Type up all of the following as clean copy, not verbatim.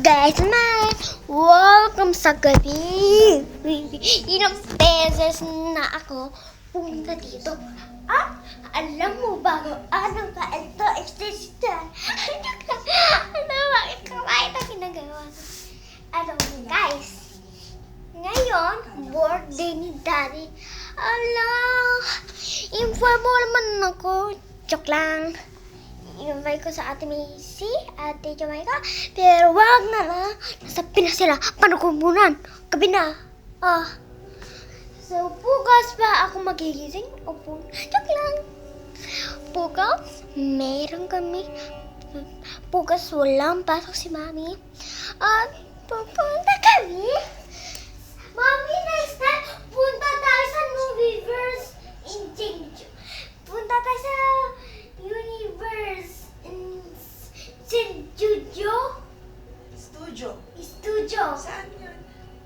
Guys, welcome sa gabi. Ilang beses na ako pumunta dito. Alam mo ba kung ano ba ito? Bakit kawain ang ginagawa ko? Guys, ngayon, birthday ni Daddy. Inform mo naman ako. Joke lang. I-invite ko sa Ate Macy, Ate Jamaica. Pero wag na. Nasa Pinas sila. Paano kumunan? Gabi na. So, bukas pa ako magigising. Joke lang. Bukas, meron kami. Bukas walang pasok si Mami. At pupunta kami. Mami, next time, punta tayo sa Movieverse in Jeju. Punta tayo sa Universe in Jeju. Studio. Saan yun?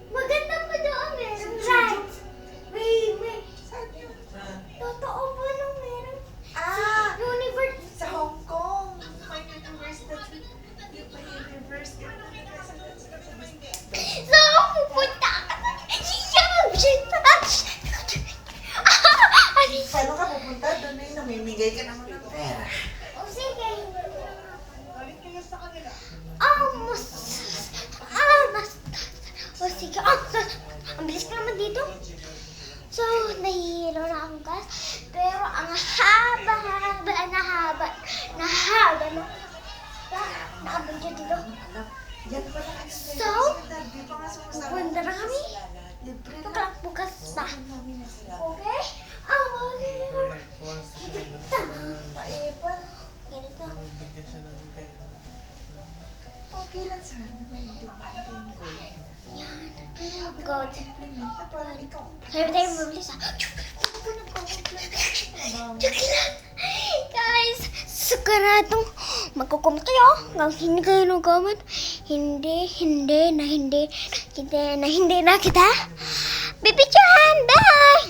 Maganda pa doon, meron ride. May. Saan yun? Totoo po nung meron. Universe. Sa Hong Kong. May universe na yung may universe. So, pupunta ka. Paano ka pupunta? Doon na yung namimigay ka naman ng pera. Sige. Balik kayo sa kanila. Sige. Ang bilis ka naman dito. So, nahihilo na akong gas. Pero ang haba na. Nakabidyo dito. Yan pala. So, pupunta na kami. Libre Ito na. lang bukas pa. Okay? Ganito. Okay lang sana. May dumating ko. God. Ikaw. Sabi tayo mabilis Joke lang. Guys, siguradong magkukomment kayo. Hanggang hindi kayo nag-comment. Hindi na kita. Bibidyohan. Bye!